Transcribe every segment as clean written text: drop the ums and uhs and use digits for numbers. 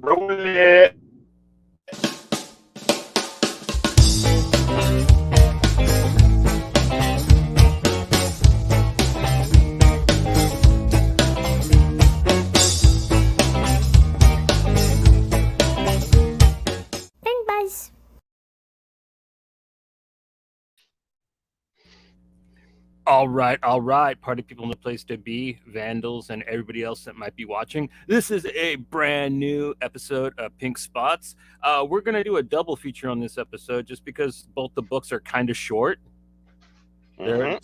Roll it. Bing buzz. All right, party people in the place to be, vandals, and everybody else that might be watching. This is a brand new episode of Pink Spots. We're going to do a double feature on this episode just because both the books are kind of short. They're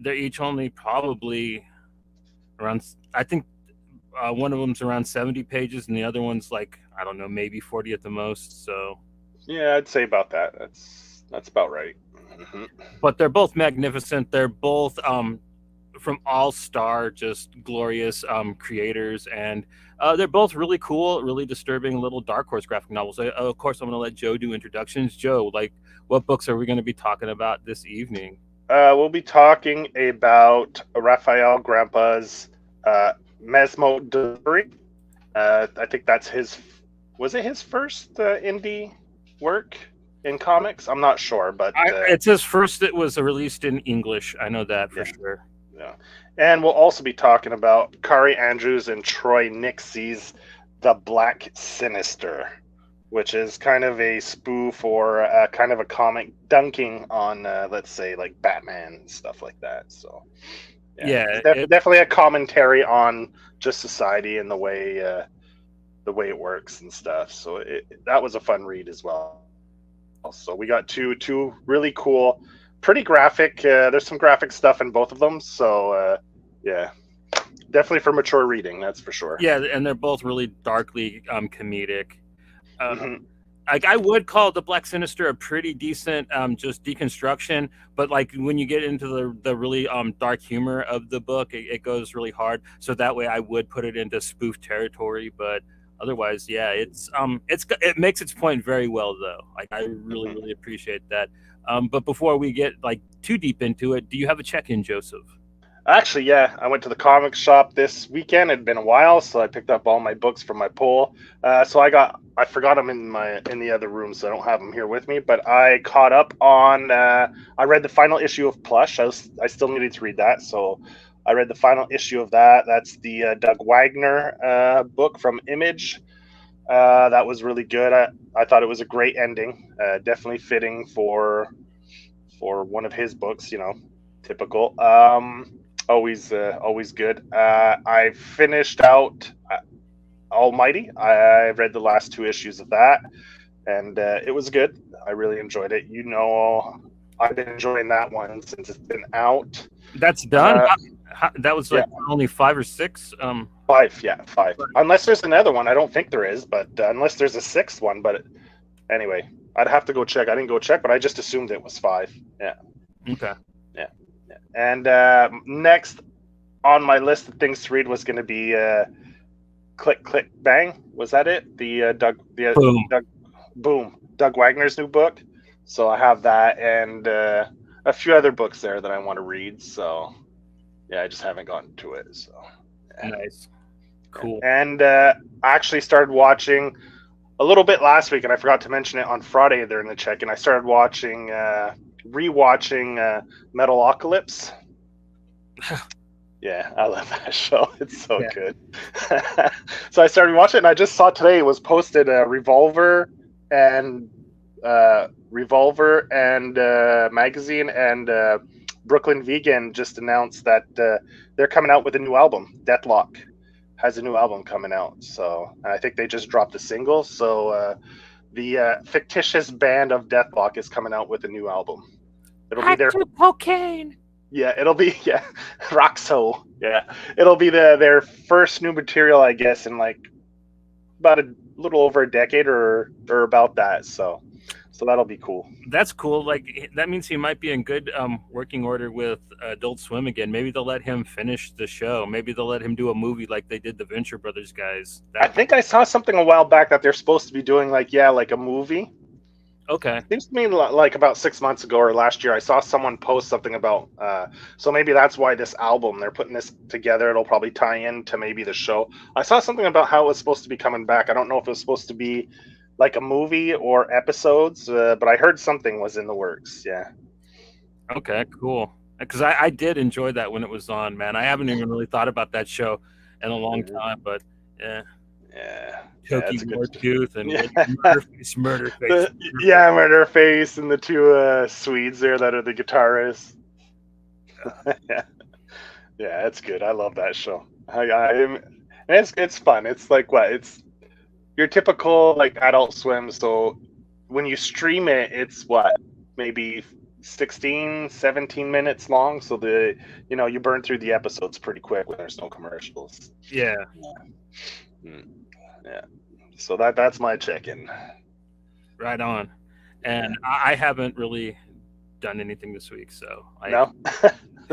each only probably around, I think one of them's around 70 pages and the other one's like, I don't know, maybe 40 at the most. So Yeah, I'd say about that. That's about right. but they're both magnificent. They're both from all star, just glorious creators, and they're both really cool, really disturbing little dark horse graphic novels. Of course, I'm going to let Joe do introductions. Joe, like, what books are we going to be talking about this evening? We'll be talking about Rafael Grampa's Mesmo Delivery. I think that's his. Was it his first indie work in comics? I'm not sure, but it's his first. It was released in English. I know that for sure. Yeah, and we'll also be talking about Kaare Andrews and Troy Nixey's The Black Sinister, which is kind of a spoof or kind of a comic dunking on, let's say, like Batman and stuff like that. So, definitely a commentary on just society and the way it works and stuff. So that was a fun read as well. So we got two really cool, pretty graphic. There's some graphic stuff in both of them. So definitely for mature reading, that's for sure. Yeah, and they're both really darkly comedic. Like, I would call The Black Sinister a pretty decent just deconstruction, but like when you get into the really dark humor of the book, it goes really hard. So that way I would put it into spoof territory, but otherwise, yeah, it makes its point very well though. Like, I really appreciate that. But before we get like too deep into it, do you have a check-in, Joseph? Actually, yeah, I went to the comic shop this weekend. It'd been a while, so I picked up all my books from my pull. So I forgot them in the other room, so I don't have them here with me. But I caught up on. I read the final issue of Plush. I still needed to read that, so I read the final issue of that. That's the Doug Wagner book from Image. That was really good. I thought it was a great ending. Definitely fitting for one of his books. You know, typical. Always good. I finished out Almighty. I read the last two issues of that, and it was good. I really enjoyed it. You know, I've been enjoying that one since it's been out. That's done. That was like only 5 or 6. 5, yeah, 5. Unless there's another one, I don't think there is, but unless there's a 6th one. But anyway, I'd have to go check. I didn't go check, but I just assumed it was 5. Yeah. Okay. Yeah. And next on my list of things to read was going to be Click Click Bang. Was that it? The Doug Wagner's new book. So I have that and a few other books there that I want to read. So yeah, I just haven't gotten to it. So nice, cool. And I actually started watching a little bit last week, and I forgot to mention it on Friday there in the check. And I started rewatching Metalocalypse. Yeah, I love that show. It's so good. So I started watching it, and I just saw today it was posted Revolver and Magazine and Brooklyn Vegan just announced that they're coming out with a new album. Deathlock has a new album coming out. So I think they just dropped a single. So the fictitious band of Deathlock is coming out with a new album. It'll be their cocaine. Yeah, it'll be Roxo. Yeah, it'll be their first new material, I guess, in like about a little over a decade or about that. So that'll be cool. That's cool. Like, that means he might be in good working order with Adult Swim again. Maybe they'll let him finish the show. Maybe they'll let him do a movie like they did the Venture Brothers guys. I think I saw something a while back that they're supposed to be doing like a movie. Okay. Seems to me like about 6 months ago or last year, I saw someone post something about. So maybe that's why this album they're putting this together. It'll probably tie in to maybe the show. I saw something about how it was supposed to be coming back. I don't know if it was supposed to be like a movie or episodes, but I heard something was in the works. Yeah. Okay, cool. Because I did enjoy that when it was on, man. I haven't even really thought about that show in a long Mhm. time, but yeah. Yeah. Yeah, Choky it's a good. Wartooth and Yeah. Murderface. Yeah, Murderface and the two Swedes there that are the guitarists. Yeah. Yeah, it's good. I love that show. And it's fun. It's like what? It's your typical like Adult Swim. So when you stream it, it's what? Maybe 16, 17 minutes long. So you burn through the episodes pretty quick when there's no commercials. Yeah. Mm. Yeah. So that's my check-in. Right on. And I haven't really done anything this week, so No?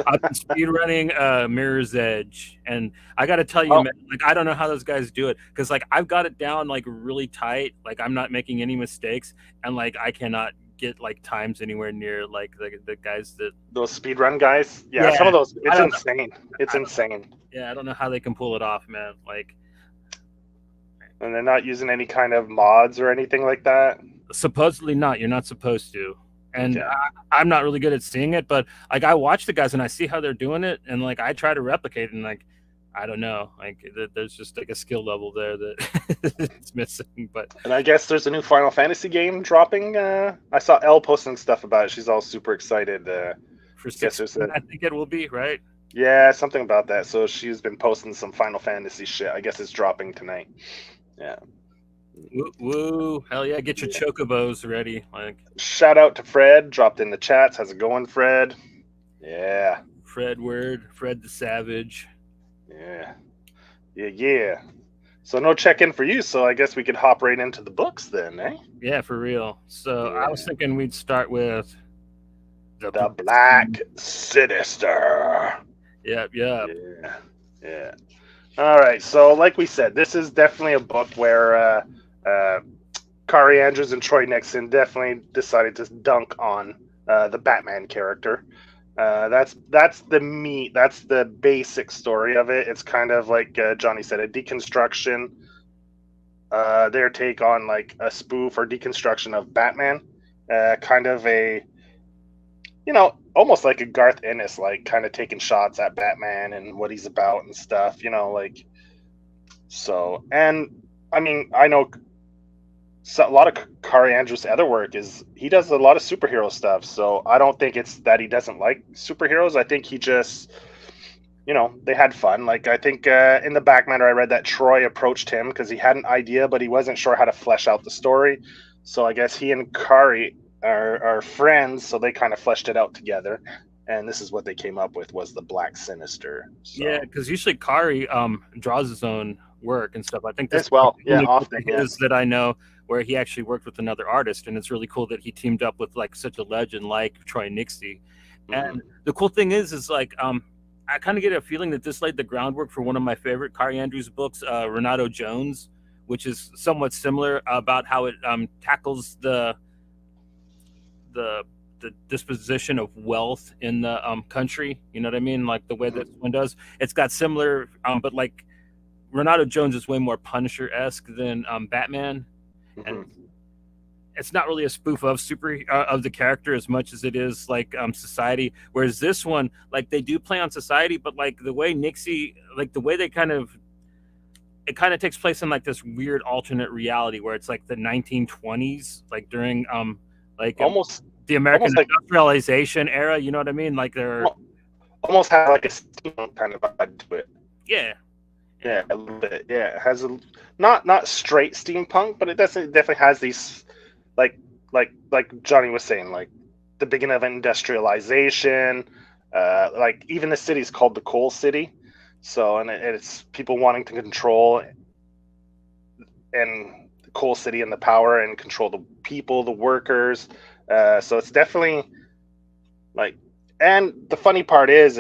I've been speed running Mirror's Edge, and I got to tell you, Oh, man, like I don't know how those guys do it because like I've got it down like really tight, like I'm not making any mistakes, and like I cannot get like times anywhere near like the guys that those speedrun guys? Yeah, yeah some of those, I it's don't know. insane. It's insane. Yeah, I don't know how they can pull it off, man. Like And they're not using any kind of mods or anything like that. supposedly not. You're not supposed to. And Okay. I'm not really good at seeing it, but like I watch the guys and I see how they're doing it, and like I try to replicate, and like I don't know, like there's just like a skill level there that it's missing. But And I guess there's a new Final Fantasy game dropping. I saw Elle posting stuff about it. She's all super excited. for Guess 16, I think it will be right. yeah, something about that. So she's been posting some Final Fantasy shit. I guess it's dropping tonight. Yeah. Woo, woo, hell yeah! Get your chocobos ready. Like Shout out to Fred. Dropped in the chats. How's it going, Fred? Yeah. Fred the Savage. Yeah. Yeah. So no check-in for you. So I guess we could hop right into the books then, eh? Yeah, for real. So Yeah. I was thinking we'd start with The Black Sinister. Yeah. Yeah. All right. So like we said, this is definitely a book where Kaare Andrews and Troy Nixey definitely decided to dunk on the Batman character. That's the meat. That's the basic story of it. It's kind of like Johnny said, a deconstruction. Their take on like a spoof or deconstruction of Batman. Kind of a, almost like a Garth Ennis, like kind of taking shots at Batman and what he's about and stuff. Like so. And I mean, I know. So a lot of Kaare Andrews' other work is he does a lot of superhero stuff. So I don't think it's that he doesn't like superheroes. I think he just, they had fun. Like I think in the back matter, I read that Troy approached him because he had an idea, but he wasn't sure how to flesh out the story. So I guess he and Kaare are friends, so they kind of fleshed it out together. And this is what they came up with was the Black Sinister. So. Yeah, because usually Kaare draws his own work and stuff. I think as well, yeah, often is that I know where he actually worked with another artist, and it's really cool that he teamed up with like such a legend like Troy Nixey. Mm-hmm. And the cool thing is like I kind of get a feeling that this laid the groundwork for one of my favorite Kaare Andrews books, Renato Jones, which is somewhat similar about how it tackles the disposition of wealth in the country. You know what I mean? Like the way that one does. It's got similar, but like Renato Jones is way more Punisher-esque than Batman, and it's not really a spoof of of the character as much as it is like society. Whereas this one, like they do play on society, but like the way Nixey, like the way they it kind of takes place in like this weird alternate reality where it's like the 1920s, like during like almost the American industrialization era. You know what I mean? Like they're almost have like a steampunk kind of vibe to it. Yeah. Yeah, a little bit. Yeah, it has a not straight steampunk, but it definitely has these like Johnny was saying, like the beginning of industrialization. Like even the city's called the Coal City, so and it's people wanting to control and the Coal City and the power and control the people, the workers. So it's definitely like, and the funny part is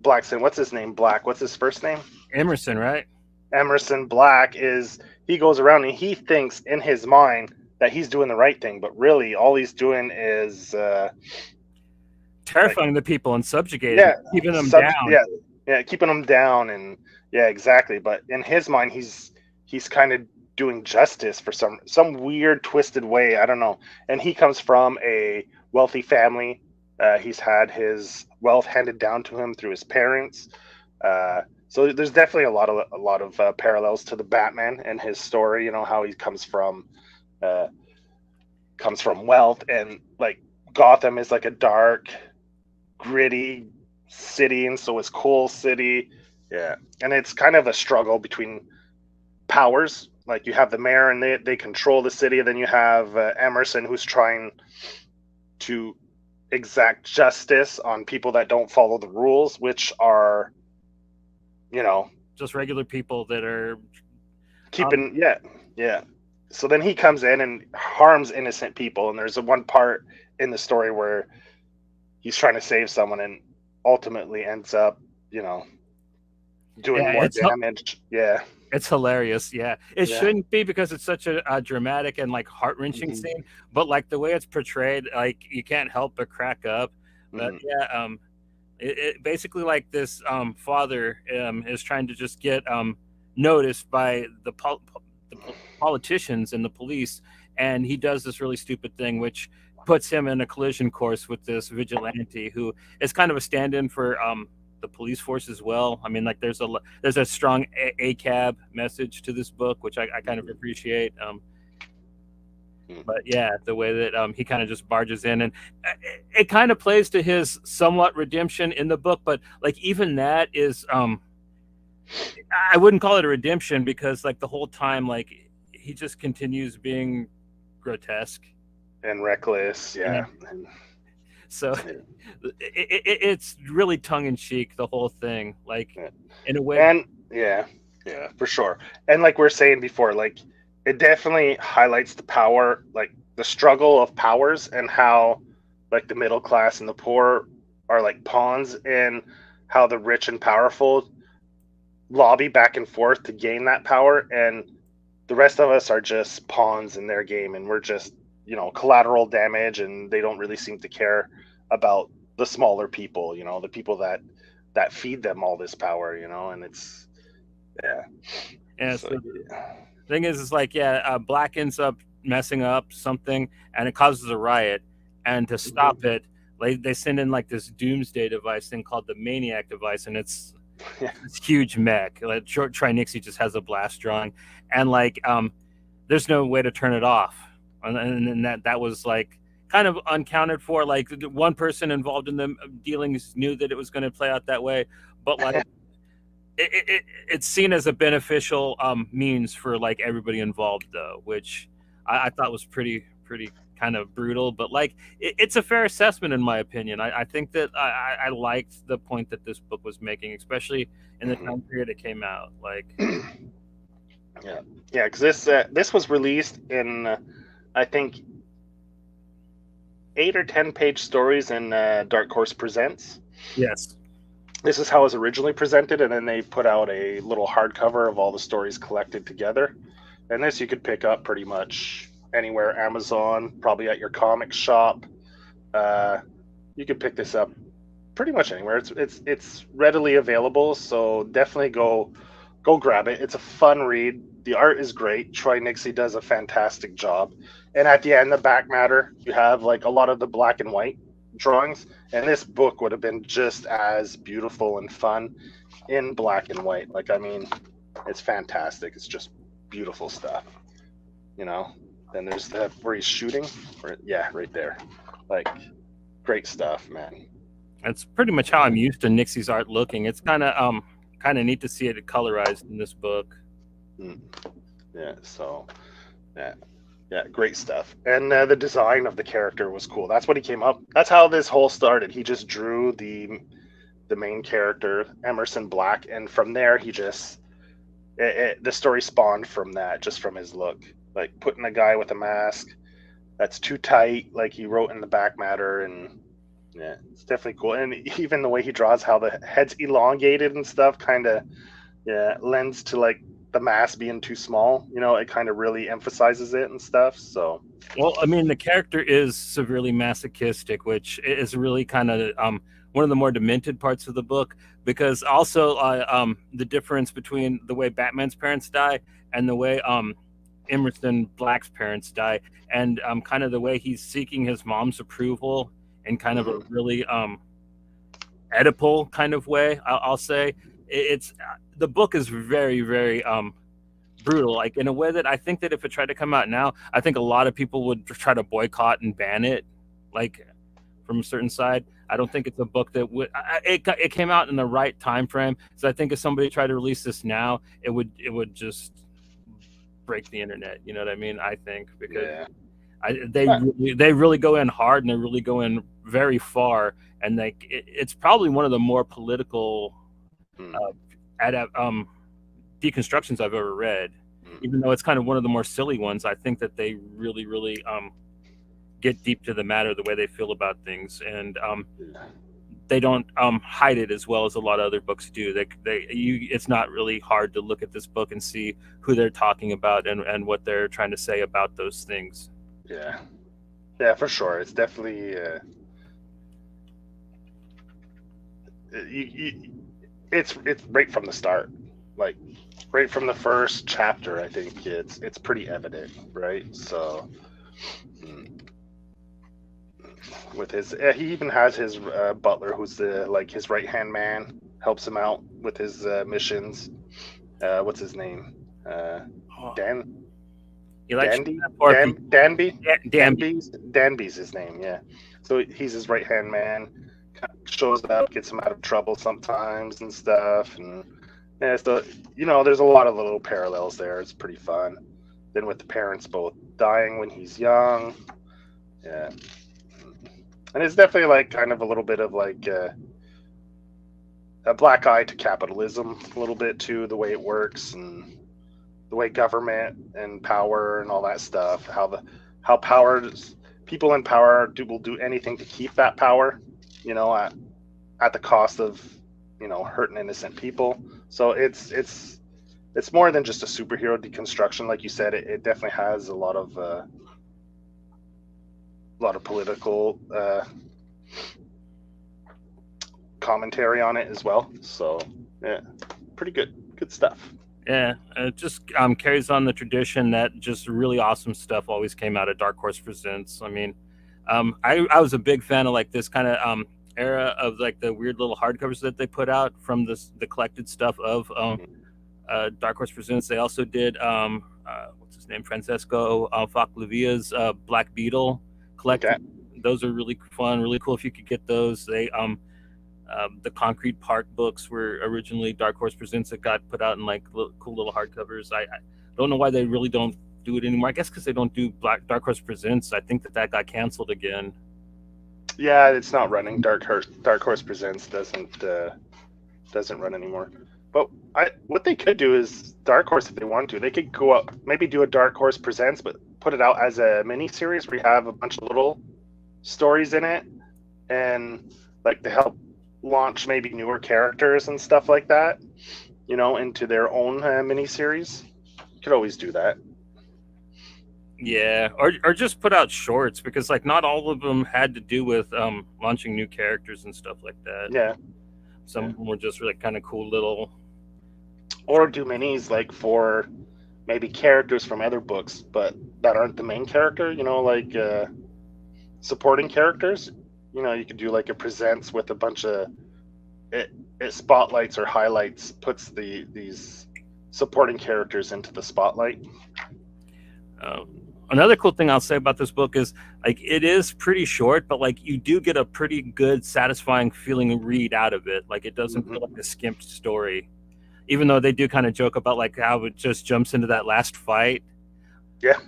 Blackson. What's his name? Black. What's his first name? Emerson, right? Emerson Black he goes around and he thinks in his mind that he's doing the right thing, but really all he's doing is terrifying the people and subjugating yeah, them, keeping them down. keeping them down, and yeah, exactly. But in his mind, he's kind of doing justice for some weird twisted way. I don't know. And he comes from a wealthy family. He's had his wealth handed down to him through his parents. So there's definitely a lot of parallels to the Batman and his story. You know how he uh, comes from wealth, and like Gotham is like a dark, gritty city, and so is Coal City. Yeah, and it's kind of a struggle between powers. Like you have the mayor, and they control the city. And then you have Emerson, who's trying to exact justice on people that don't follow the rules, which are, you know, Just regular people that are keeping yeah. So then he comes in and harms innocent people, and there's a one part in the story where he's trying to save someone and ultimately ends up, you know, doing more damage. Yeah. It's hilarious. Yeah. It Yeah. shouldn't be because it's such a dramatic and like heart-wrenching Mhm. scene, but like the way it's portrayed, like you can't help but crack up. But Mhm. yeah, it basically like this father is trying to just get noticed by the politicians and the police, and he does this really stupid thing which puts him in a collision course with this vigilante who is kind of a stand-in for the police force as well. I mean, like there's a strong ACAB message to this book, which I kind of appreciate. But yeah, the way that he kind of just barges in, and it kind of plays to his somewhat redemption in the book, but like even that is I wouldn't call it a redemption because like the whole time like he just continues being grotesque And reckless. Yeah. so it's really tongue-in-cheek, the whole thing, like Yeah. in a way. And yeah, for sure. And like we are saying before, like it definitely highlights the power, like the struggle of powers, and how like the middle class and the poor are like pawns, and how the rich and powerful lobby back and forth to gain that power, and the rest of us are just pawns in their game, and we're just, you know, collateral damage, and they don't really seem to care about the smaller people, you know, the people that feed them all this power, you know. And it's yeah. And So so the thing is like, yeah, Black ends up messing up something, and it causes a riot. And to stop it, like they send in like this doomsday device thing called the Maniac device, and it's yeah. this huge mech. Like Troy Nixey just has a blast drawing, and like there's no way to turn it off, and that was like kind of uncounted for. Like one person involved in the dealings knew that it was going to play out that way, but like it's seen as a beneficial means for like everybody involved though, which I thought was pretty kind of brutal, but like it's a fair assessment in my opinion. I think that I liked the point that this book was making, especially in the time period it came out. Like Yeah, because this was released in I think 8 or 10 page stories in Dark Horse Presents. yes, This is how it was originally presented, and then they put out a little hardcover of all the stories collected together. And this you could pick up pretty much anywhere, Amazon, probably at your comic shop. You could pick this up pretty much anywhere. It's readily available, so definitely go grab it. It's a fun read. The art is great. Troy Nixey does a fantastic job. And at the end, the back matter, you have like a lot of the black and white drawings, and this book would have been just as beautiful and fun in black and white. Like, I mean, it's fantastic. It's just beautiful stuff, you know. Then there's the where he's shooting, yeah, right there. Like, great stuff, man. that's pretty much how I'm used to Nixie's art looking. It's kind of neat to see it colorized in this book. Yeah, so yeah, great stuff. And the design of the character was cool. That's what he came up. That's how this whole started. He just drew the main character, Emerson Black, and from there he just the story spawned from that, just from his look, like putting a guy with a mask that's too tight, like he wrote in the back matter. And yeah, it's definitely cool. And even the way he draws how the head's elongated and stuff kind of lends to like the mass being too small. You know, it kind of really emphasizes it and stuff. So, well, I mean, the character is severely masochistic, which is really kind of one of the more demented parts of the book, because also the difference between the way Batman's parents die and the way Emerson Black's parents die, and kind of the way he's seeking his mom's approval in kind of a really Oedipal kind of way. I'll say it's the book is very, very brutal, like in a way that I think that if it tried to come out now, I think a lot of people would try to boycott and ban it, like from a certain side. I don't think it's a book that would. It came out in the right time frame, so I think if somebody tried to release this now, it would just break the internet. You know what I mean? I think because they really go in hard, and they really go in very far, and it's probably one of the more political deconstructions I've ever read. Even though it's kind of one of the more silly ones, I think that they really, really get deep to the matter, the way they feel about things, and they don't hide it as well as a lot of other books do. It's not really hard to look at this book and see who they're talking about and what they're trying to say about those things. Yeah, for sure. It's definitely it's right from the start, like right from the first chapter. I think it's pretty evident, right? So with his he even has his butler, who's his right hand man, helps him out with his missions. What's his name? Danby's his name. Yeah, so he's his right hand man. Shows up, gets him out of trouble sometimes and stuff, and so there's a lot of little parallels there. It's pretty fun. Then with the parents both dying when he's young, and it's definitely like kind of a little bit of like a black eye to capitalism, a little bit too, the way it works and the way government and power and all that stuff, how people in power will do anything to keep that power, at the cost of hurting innocent people. So it's more than just a superhero deconstruction, like you said. It definitely has a lot of political commentary on it as well. So yeah, pretty good stuff. Yeah, it just carries on the tradition that just really awesome stuff always came out of Dark Horse Presents. I mean, I was a big fan of like this kind of era of like the weird little hardcovers that they put out from the collected stuff of Dark Horse Presents. They also did what's his name, Francesco Faclavia's Black Beetle collection. Okay. Those are really fun, really cool if you could get those. They the Concrete Park books were originally Dark Horse Presents that got put out in like cool little hardcovers. I don't know why they really don't do it anymore. I guess because they don't do Dark Horse Presents. I think that got canceled again. Yeah, it's not running. Dark Horse Presents doesn't run anymore. But what they could do is Dark Horse, if they want to, they could go up, maybe do a Dark Horse Presents, but put it out as a mini series where you have a bunch of little stories in it, and like to help launch maybe newer characters and stuff like that, into their own mini series. You could always do that. Yeah, or just put out shorts, because like not all of them had to do with launching new characters and stuff like that. Yeah, some of them were just really kind of cool little. Or do minis like for maybe characters from other books, but that aren't the main character. Like supporting characters. You could do like a presents with a bunch of it spotlights or highlights, puts these supporting characters into the spotlight. Another cool thing I'll say about this book is like it is pretty short, but like you do get a pretty good, satisfying feeling read out of it. Like it doesn't feel like a skimped story, even though they do kind of joke about like how it just jumps into that last fight. Yeah,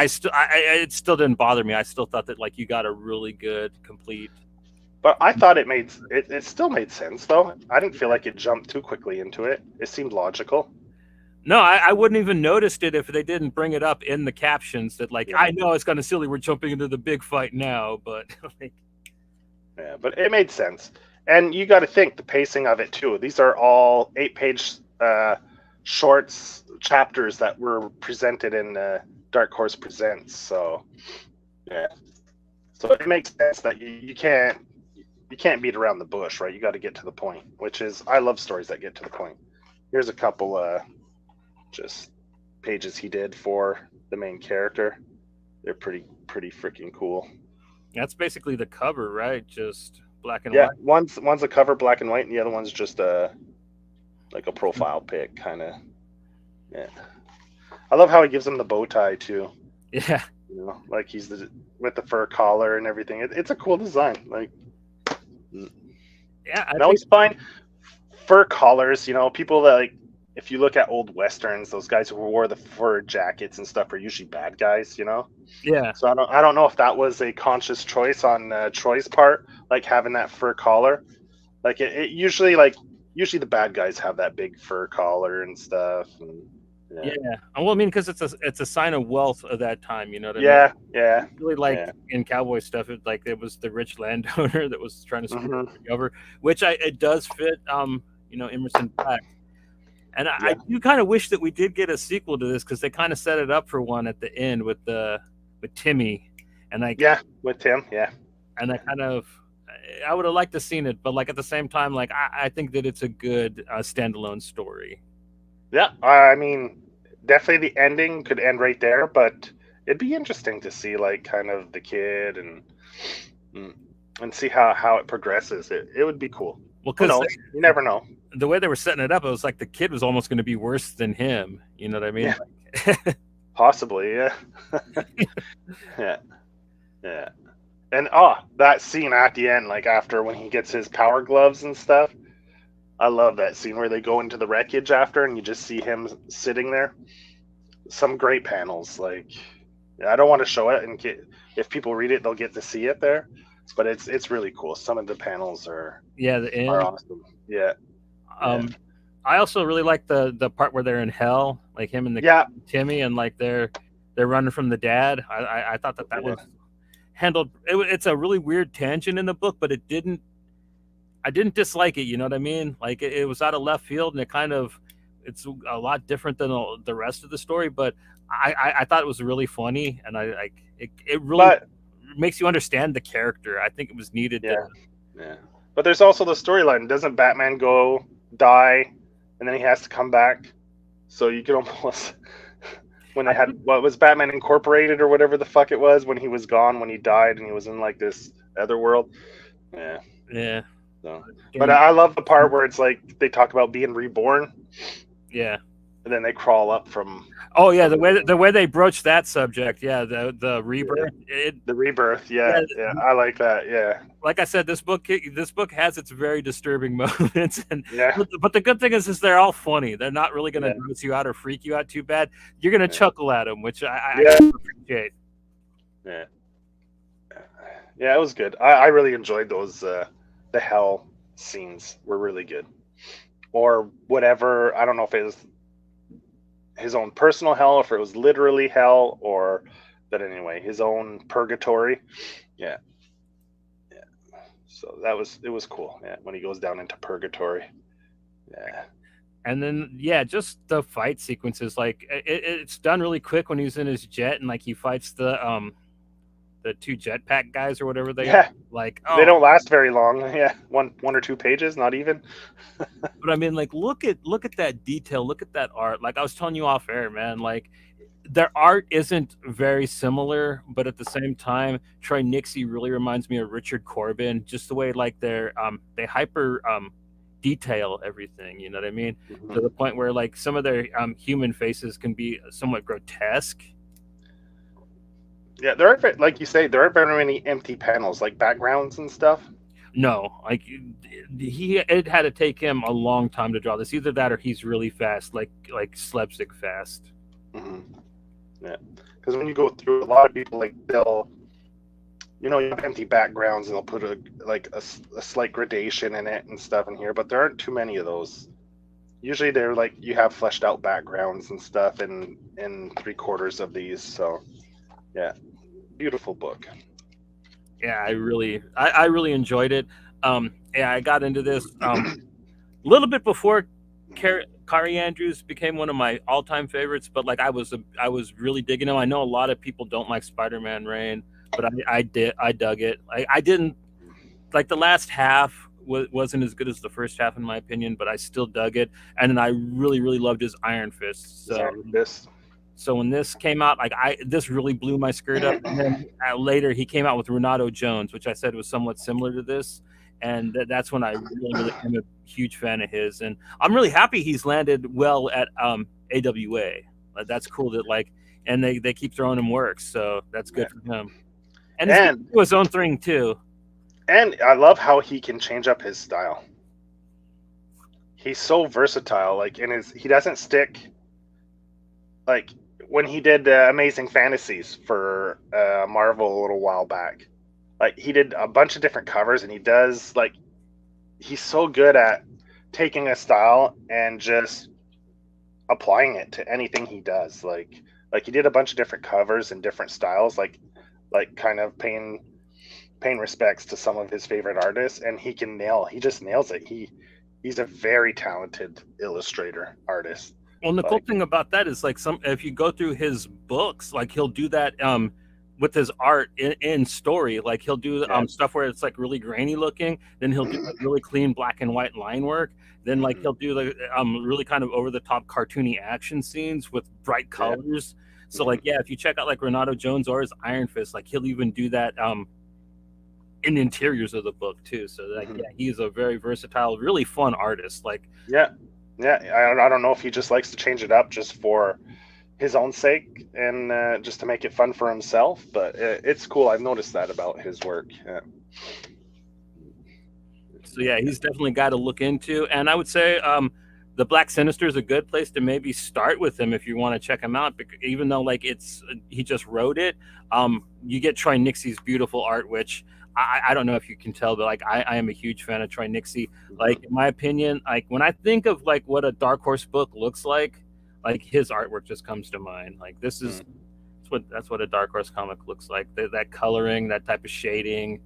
it still didn't bother me. I still thought that like you got a really good, complete. But I thought it still made sense though. I didn't feel like it jumped too quickly into it. It seemed logical. No, I wouldn't even noticed it if they didn't bring it up in the captions that like, I know it's kind of silly we're jumping into the big fight now, but yeah, but it made sense. And you got to think the pacing of it too. These are all 8-page shorts chapters that were presented in Dark Horse Presents. So yeah, so it makes sense that you can't beat around the bush, right? You got to get to the point, which is, I love stories that get to the point. Here's a couple just pages he did for the main character. They're pretty freaking cool. That's basically the cover, right? Just black and Yeah, white. one's a cover black and white, and the other one's just like a profile pic, kind of. Yeah, I love how he gives him the bow tie too. Yeah, You know, like he's with the fur collar and everything. It's a cool design. Like, yeah. I always find fur collars. You know, people that, like, if you look at old westerns, those guys who wore the fur jackets and stuff are usually bad guys. You know. Yeah. So I don't know if that was a conscious choice on Troy's part, like having that fur collar. Like it usually the bad guys have that big fur collar and stuff. And, yeah. Well, I mean, because it's a sign of wealth of that time. You know what I mean? Yeah. Really, like in cowboy stuff, it was the rich landowner that was trying to screw everything over, which it does fit. Emerson Black. And I do kind of wish that we did get a sequel to this, because they kind of set it up for one at the end with Timmy, and with Tim, and I would have liked to seen it, but like at the same time, like I think that it's a good standalone story. Yeah, I mean, definitely the ending could end right there, but it'd be interesting to see, like, kind of the kid and see how it progresses. It would be cool. Well, because you never know. The way they were setting it up, it was like the kid was almost going to be worse than him. You know what I mean? Yeah. Possibly, yeah. Yeah. And that scene at the end, like after when he gets his power gloves and stuff, I love that scene where they go into the wreckage after and you just see him sitting there. Some great panels. Like, I don't want to show it, and if people read it, they'll get to see it there. But it's really cool. Some of the panels are awesome. Yeah. I also really like the part where they're in hell, like him and Timmy, and like they're running from the dad. I thought that was handled. It's a really weird tangent in the book, but I didn't dislike it. You know what I mean? Like it was out of left field, and it's a lot different than the rest of the story. But I thought it was really funny, and it really makes you understand the character. I think it was needed. Yeah. But there's also the storyline. Doesn't Batman go die, and then he has to come back? So you could almost when they had what was Batman Incorporated or whatever the fuck it was, when he was gone, when he died, and he was in like this other world. Yeah. So, but I love the part where it's like they talk about being reborn. Yeah. And then they crawl up from. Oh yeah, the way they broach that subject, the rebirth. The rebirth, yeah, I like that. Yeah. Like I said, this book has its very disturbing moments, but the good thing is they're all funny. They're not really going to gross you out or freak you out too bad. You're going to chuckle at them, which I appreciate. Yeah. Yeah, it was good. I really enjoyed those. The hell scenes were really good, or whatever. I don't know if it was his own personal hell, if it was literally hell, but anyway, his own purgatory. Yeah. So it was cool. Yeah, when he goes down into purgatory. Yeah. And then just the fight sequences, like it's done really quick when he's in his jet and like he fights the two jetpack guys or whatever they are. Like they don't last very long. Yeah, one or two pages, not even. But I mean, like look at that detail, look at that art. Like I was telling you off air, man, like their art isn't very similar, but at the same time, Troy Nixey really reminds me of Richard Corbin, just the way like they hyper detail everything, you know what I mean? To the point where like some of their human faces can be somewhat grotesque. Yeah, there aren't, like you say, there aren't very many empty panels, like backgrounds and stuff. No, like it had to take him a long time to draw this. Either that or he's really fast, like slapstick fast. Yeah, because when you go through, a lot of people, like they'll, you have empty backgrounds and they'll put a slight gradation in it and stuff in here, but there aren't too many of those. Usually they're like you have fleshed out backgrounds and stuff in 3/4 of these. So yeah, beautiful book. Yeah, I really enjoyed it. I got into this a little bit before Kaare Andrews became one of my all-time favorites, but like I was really digging him. I know a lot of people don't like Spider-Man Reign, but I dug it. I didn't like the last half wasn't as good as the first half in my opinion, but I still dug it. And then I really loved his Iron Fist. So when this came out, like this really blew my skirt up. And then later he came out with Renato Jones, which I said was somewhat similar to this. And that's when I really became a huge fan of his. And I'm really happy he's landed well at AWA. That's cool that and they keep throwing him work. So that's good for him. And he's going to do his own thing too. And I love how he can change up his style. He's so versatile. Like he doesn't stick. Like when he did Amazing Fantasies for Marvel a little while back, like he did a bunch of different covers, and he's so good at taking a style and just applying it to anything he does. Like he did a bunch of different covers and different styles, like kind of paying respects to some of his favorite artists, and he just nails it. He's a very talented illustrator artist. Well, the cool thing about that is if you go through his books, like he'll do that with his art in story. Like he'll do stuff where it's like really grainy looking, then he'll do like really clean black and white line work. Then like he'll do like really kind of over the top cartoony action scenes with bright colors. So if you check out like Renato Jones or his Iron Fist, like he'll even do that in the interiors of the book too. So he's a very versatile, really fun artist. I don't know if he just likes to change it up just for his own sake and just to make it fun for himself, but it's cool. I've noticed that about his work. So he's definitely got to look into, and I would say the Black Sinister is a good place to maybe start with him if you want to check him out, because even though he just wrote it, you get Troy Nixey's beautiful art, which I don't know if you can tell, but I am a huge fan of Troy Nixey. Like in my opinion, like when I think of like what a Dark Horse book looks like his artwork just comes to mind. Like this is that's what a Dark Horse comic looks like. That coloring, that type of shading.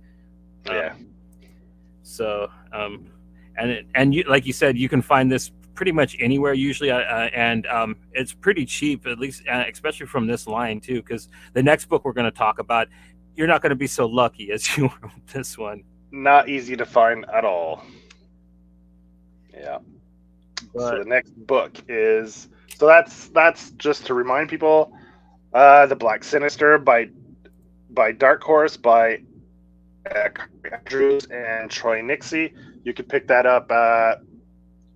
So and you, like you said, you can find this pretty much anywhere usually, and it's pretty cheap, at least, especially from this line too, because the next book we're going to talk about, you're not going to be so lucky as you were with this one. Not easy to find at all. So the next book is, so that's just to remind people, the Black Sinister by Dark Horse by Kaare Andrews and Troy Nixey. You could pick that up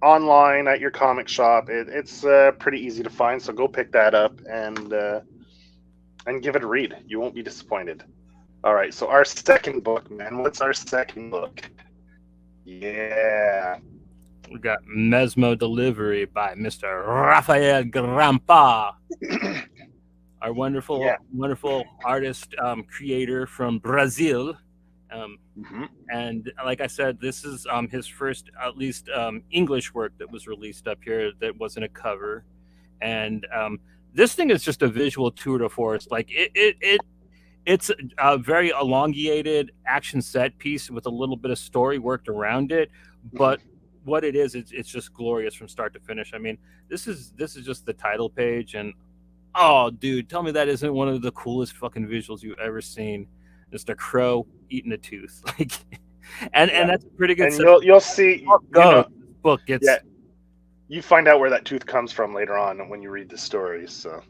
online at your comic shop. It's pretty easy to find, so go pick that up and give it a read. You won't be disappointed. All right, so our second book, man. What's our second book? Yeah. We got Mesmo Delivery by Mr. Rafael Grampa. Our wonderful artist, creator from Brazil. And like I said, this is his first, at least, English work that was released up here that wasn't a cover. And this thing is just a visual tour de force. Like it's a very elongated action set piece with a little bit of story worked around it, but what it is, it's just glorious from start to finish. I mean, this is just the title page, and oh, dude, tell me that isn't one of the coolest fucking visuals you've ever seen. Just a crow eating a tooth, and that's pretty good. And you'll see. Book gets. Yeah, you find out where that tooth comes from later on when you read the story. So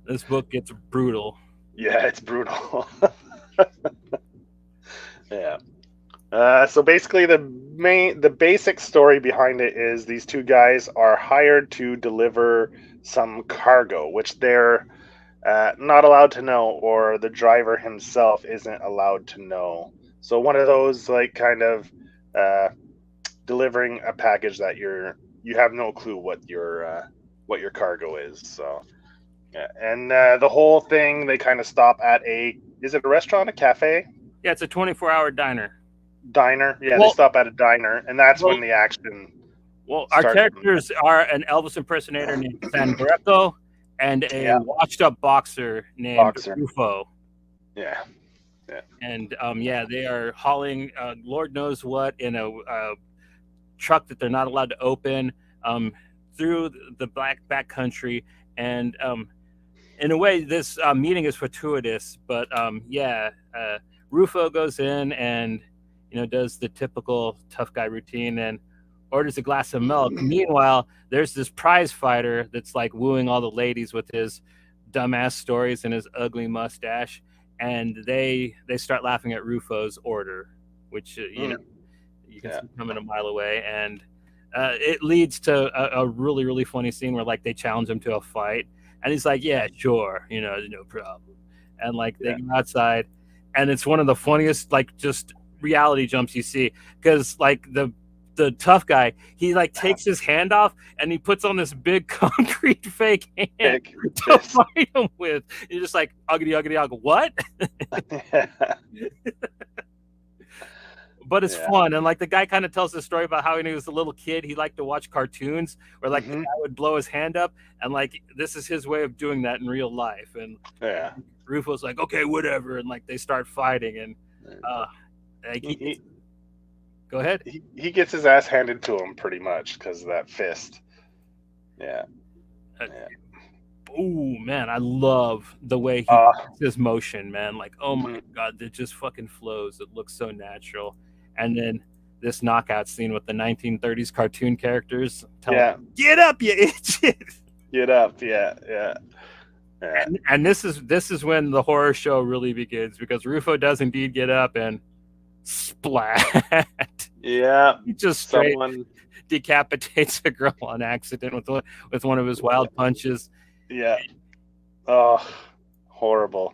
this book gets brutal. Yeah, it's brutal. So basically the basic story behind it is these two guys are hired to deliver some cargo, which they're not allowed to know, or the driver himself isn't allowed to know. So one of those kind of delivering a package that you have no clue what your cargo is. So yeah, and the whole thing, they kind of stop at is it a restaurant, a cafe? Yeah, it's a 24-hour diner. Yeah, they stop at a diner, and that's when the action. Well, our characters are an Elvis impersonator named San Greco and a washed-up boxer named Rufo. Yeah. And they are hauling Lord knows what in a truck that they're not allowed to open. through the black backcountry, and in a way, this meeting is fortuitous. But Rufo goes in and does the typical tough guy routine and orders a glass of milk. Meanwhile, there's this prize fighter that's like wooing all the ladies with his dumbass stories and his ugly mustache, and they start laughing at Rufo's order, which you can see coming a mile away, and it leads to a really really funny scene where like they challenge him to a fight, and he's like, "Yeah, sure, no problem," and like they go outside, and it's one of the funniest like just reality jumps you see, because like the tough guy, he like takes his hand off and he puts on this big concrete fake hand to fight him with. You're just like, uggity uggity ugg, what? But it's fun, and like the guy kind of tells the story about how when he was a little kid, he liked to watch cartoons where like the guy would blow his hand up, and like this is his way of doing that in real life. And Rufo's like, okay, whatever, and like they start fighting, and go ahead. He gets his ass handed to him pretty much because of that fist. Oh man, I love the way he does his motion, man. Like, oh my god, it just fucking flows. It looks so natural. And then this knockout scene with the 1930s cartoon characters. Him, get up, you idiot! Get up, yeah. And this is when the horror show really begins, because Rufo does indeed get up and splat. Yeah, he just straight decapitates a girl on accident with one of his wild punches. Yeah. Oh, horrible.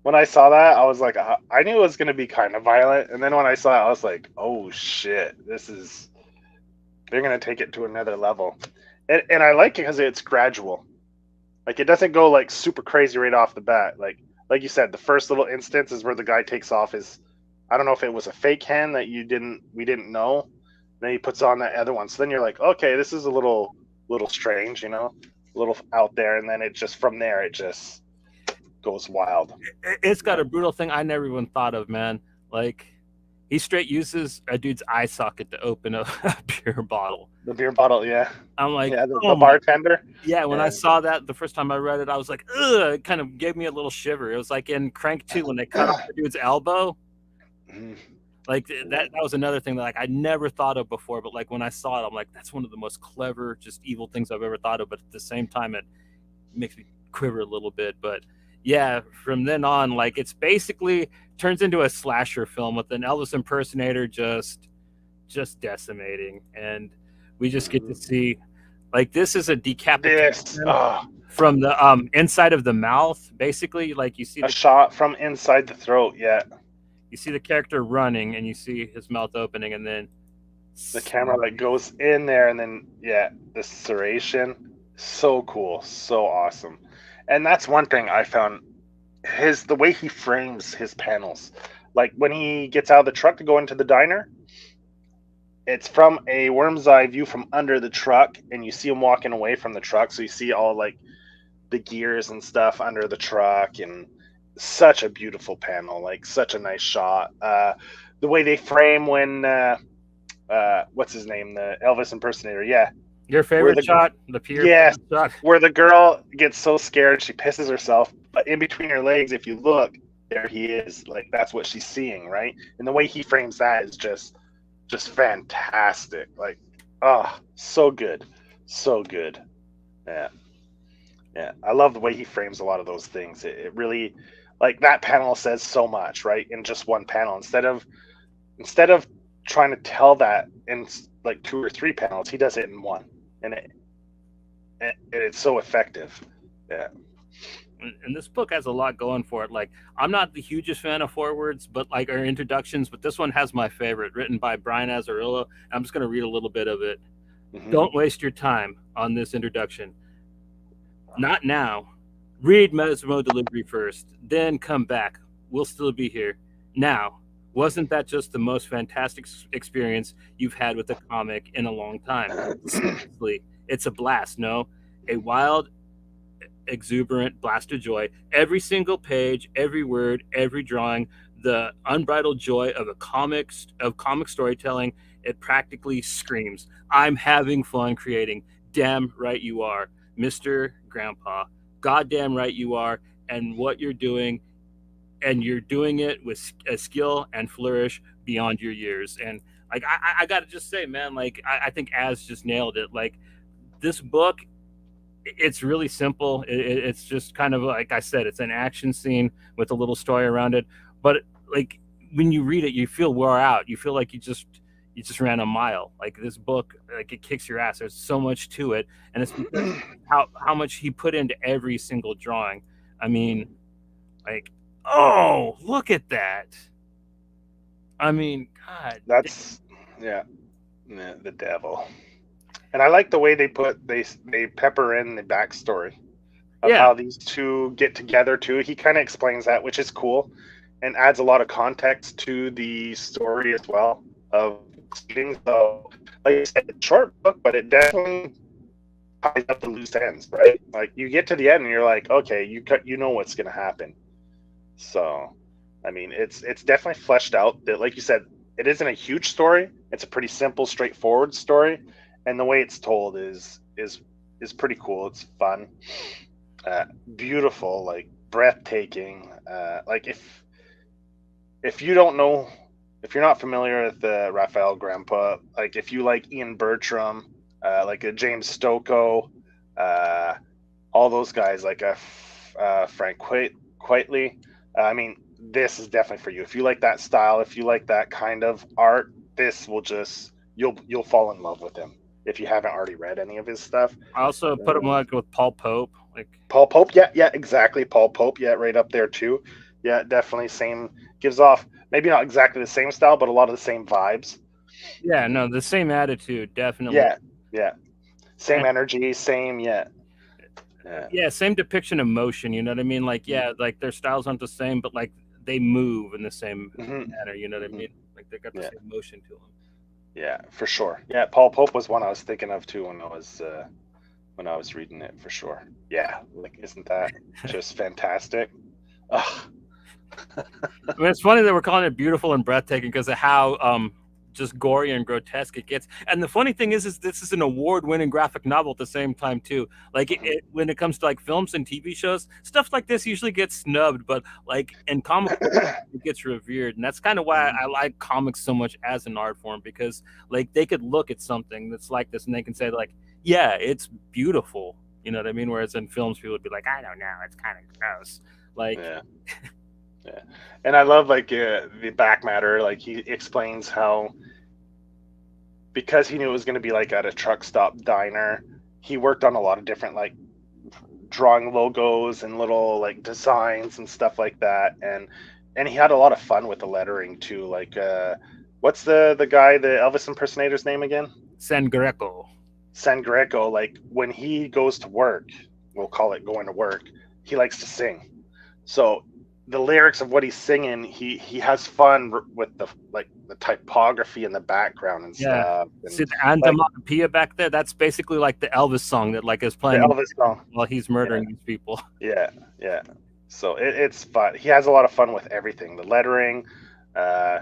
When I saw that, I was like, I knew it was going to be kind of violent. And then when I saw it, I was like, oh shit, they're going to take it to another level. And I like it because it's gradual. Like, it doesn't go like super crazy right off the bat. Like you said, the first little instance is where the guy takes off his, I don't know if it was a fake hand that we didn't know. Then he puts on that other one. So then you're like, okay, this is a little strange, a little out there. And then it just, from there, it just goes wild. It's got a brutal thing I never even thought of, man. Like, he straight uses a dude's eye socket to open a beer bottle. The beer bottle, yeah. I'm like, the bartender. Yeah, when I saw that the first time I read it, I was like, ugh, it kind of gave me a little shiver. It was like in Crank 2 when they cut off the dude's elbow. Like that was another thing that like I never thought of before, but like when I saw it, I'm like, that's one of the most clever, just evil things I've ever thought of. But at the same time, it makes me quiver a little bit. But yeah, from then on, like it's basically turns into a slasher film with an Elvis impersonator just decimating, and we just get to see like this is a decapitation from the inside of the mouth, basically. Like you see a shot from inside the throat. Yeah. You see the character running, and you see his mouth opening, and then the camera like goes in there, and then the serration, so cool, so awesome. And that's one thing I found, the way he frames his panels. Like when he gets out of the truck to go into the diner, it's from a worm's eye view from under the truck, and you see him walking away from the truck, so you see all like the gears and stuff under the truck, and such a beautiful panel, like such a nice shot. The way they frame when what's his name, the Elvis impersonator, your favorite shot, the pier shot, where the girl gets so scared she pisses herself, but in between her legs, if you look, there he is. Like that's what she's seeing, right? And the way he frames that is just fantastic. Like, so good. Yeah, I love the way he frames a lot of those things. It really, like that panel says so much, right? In just one panel, instead of trying to tell that in like 2 or 3 panels, he does it in one, and it's so effective. Yeah. And this book has a lot going for it. Like, I'm not the hugest fan of forewords, but like our introductions, but this one has my favorite, written by Brian Azzarello. I'm just going to read a little bit of it. Mm-hmm. Don't waste your time on this introduction. Not now. Read Mesmo Delivery first, then come back. We'll still be here. Now, wasn't that just the most fantastic experience you've had with a comic in a long time? Seriously, it's a blast, no? A wild, exuberant blast of joy. Every single page, every word, every drawing, the unbridled joy of comic storytelling. It practically screams, "I'm having fun creating." Damn right you are, Mr. Grandpa. Goddamn right you are. And what you're doing, and you're doing it with a skill and flourish beyond your years. And like I gotta just say, man, like I think Az just nailed it. Like this book, it's really simple. It's just kind of like I said, it's an action scene with a little story around it. But like when you read it, you feel wore out. You feel like you just ran a mile. Like this book, like it kicks your ass. There's so much to it, and it's because how much he put into every single drawing. I mean, like, oh, look at that. I mean, God. That's yeah, the devil. And I like the way they pepper in the backstory of Yeah, how these two get together too. He kind of explains that, which is cool, and adds a lot of context to the story as well of succeeding. So, like I said, it's a short book, but it definitely ties up the loose ends, right? Like you get to the end and you're like, okay, you know what's gonna happen. So, I mean, it's definitely fleshed out. That, like you said, it isn't a huge story. It's a pretty simple, straightforward story, and the way it's told is pretty cool. It's fun, beautiful, like breathtaking. Like if you don't know, if you're not familiar with Rafael Grampa, like if you like Ian Bertram, like a James Stokoe, uh, all those guys, like Frank Quitely. I mean, this is definitely for you. If you like that style, if you like that kind of art, this will just you'll fall in love with him if you haven't already read any of his stuff. I also put him like with Paul Pope. Like, Paul Pope, yeah, exactly. Paul Pope, yeah, right up there too. Yeah, definitely same. Gives off maybe not exactly the same style, but a lot of the same vibes. yeah, no, the same attitude, definitely. Yeah, yeah, same And energy, same. Yeah, yeah. yeah, same depiction of motion. You know what I mean? Like, yeah, like their styles aren't the same, but like they move in the same Mm-hmm, manner. You know what I mm-hmm. mean? Like they got the Yeah, same motion to them. yeah, for sure. Yeah, Paul Pope was one I was thinking of too when I was reading it for sure. Yeah, like isn't that just fantastic? Ugh. I mean, it's funny that we're calling it beautiful and breathtaking because of how just gory and grotesque it gets. And the funny thing is this is an award-winning graphic novel at the same time too. Like Mhm. when it comes to like films and TV shows, stuff like this usually gets snubbed, but like in comic books, it gets revered, and that's kind of why Mhm. I like comics so much as an art form because like they could look at something that's like this and they can say like, yeah, it's beautiful. You know what I mean? Whereas in films, people would be like, I don't know, it's kind of gross. Like, Yeah, yeah, and I love like the back matter. Like he explains how because he knew it was going to be like at a truck stop diner, he worked on a lot of different like drawing logos and little like designs and stuff like that, and he had a lot of fun with the lettering too. Like, what's the guy, the Elvis impersonator's name again? San Greco. San Greco. Like when he goes to work, we'll call it going to work. He likes to sing, so the lyrics of what he's singing, he has fun with the like the typography in the background and Yeah. stuff, See and the like Antomatopia back there? That's basically like the Elvis song that like is the playing Elvis song. while he's Yeah, murdering these people. yeah, yeah. So it's fun. He has a lot of fun with everything. The lettering, uh,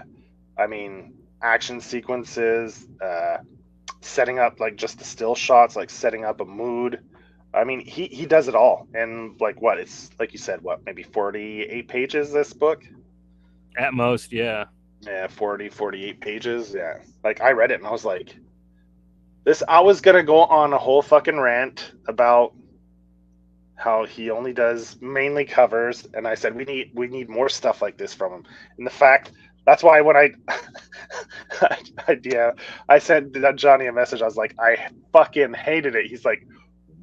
I mean, action sequences, setting up like just the still shots, like setting up a mood. I mean, he does it all. And like what? It's like you said, what, maybe 48 pages this book? At most, yeah. Yeah, 48 pages. Yeah. Like I read it and I was like, this I was gonna go on a whole fucking rant about how he only does mainly covers, and I said we need more stuff like this from him. And the fact that's why when yeah, I sent Johnny a message. I was like, I fucking hated it. He's like,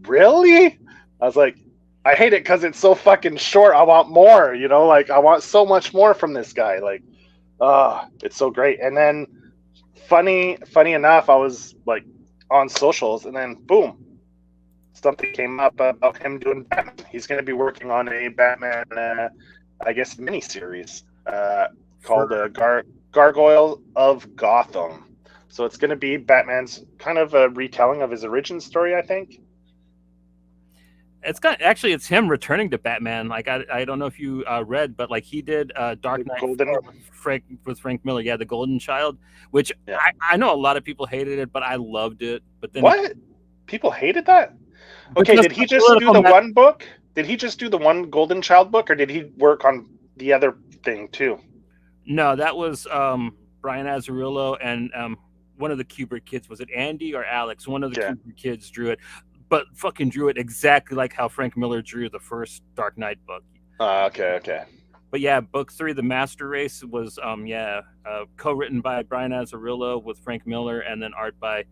really? I was like, I hate it because it's so fucking short. I want more. Like I want so much more from this guy. Like, it's so great. And then funny enough, I was like on socials, and then boom, something came up about him doing Batman. He's going to be working on a Batman, I guess, miniseries For called Gargoyle of Gotham. So it's going to be Batman's kind of a retelling of his origin story, I think. it's him returning to Batman. Like I don't know if you read, but like he did Dark Knight 4 Golden. with Frank Miller. Yeah, the Golden Child, which Yeah. I know a lot of people hated it, but I loved it. But then What? People hated that? Okay, because did he the just do political the one book? Did he just do the one Golden Child book, or did he work on the other thing too? No, that was Brian Azzarello and one of the Kubrick kids. Was it Andy or Alex? One of the Yeah. Kubrick kids drew it, but fucking drew it exactly like how Frank Miller drew the first Dark Knight book. Okay. But yeah, book 3, The Master Race, was co-written by Brian Azzarello with Frank Miller, and then art by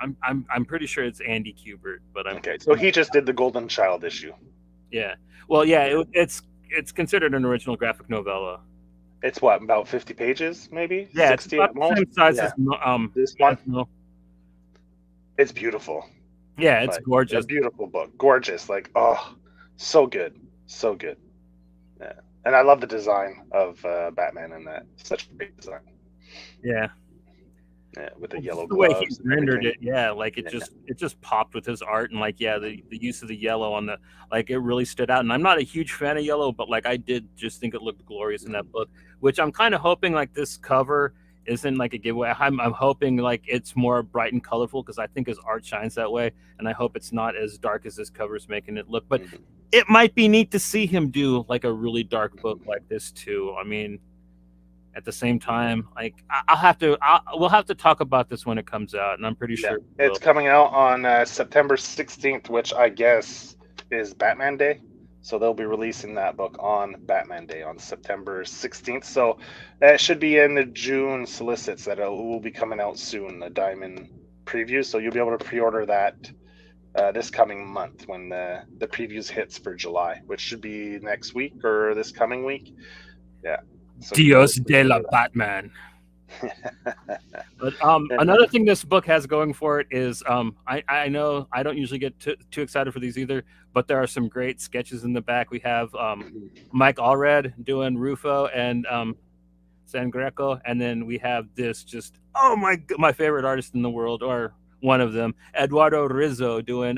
I'm pretty sure it's Andy Kubert. But okay, so he just did the Golden Child issue. Yeah. Well, yeah, it's considered an original graphic novella. It's what, about 50 pages, maybe? Yeah, 60 it's about at most. the same size Yeah. as This one. no. It's beautiful. Yeah, it's Like, gorgeous. A beautiful book, gorgeous. Like, oh, so good, so good. Yeah, and I love the design of Batman in that. Such a great design. Yeah. Yeah, with the yellow the way gloves. he rendered it, yeah, like it Yeah. just popped with his art, and like the use of the yellow on the, like, it really stood out. And I'm not a huge fan of yellow, but like I did just think it looked glorious in that book, which I'm kind of hoping like this cover isn't like a giveaway. I'm hoping like it's more bright and colorful, because I think his art shines that way, and I hope it's not as dark as this cover is making it look. But it might be neat to see him do like a really dark book like this too. I mean, at the same time, like we'll have to talk about this when it comes out, and I'm pretty sure it's coming out on September 16th, which I guess is Batman Day. So they'll be releasing that book on Batman Day on September 16th. So it should be in the June solicits that it will be coming out soon, the Diamond preview. So you'll be able to pre-order that this coming month when the previews hits for July, which should be next week or this coming week. Yeah. So Dios de la Batman. But another thing this book has going for it is I know I don't usually get too excited for these either, but there are some great sketches in the back. We have Mike Allred doing Rufo and San Greco, and then we have this just my favorite artist in the world, or one of them, Eduardo Rizzo, doing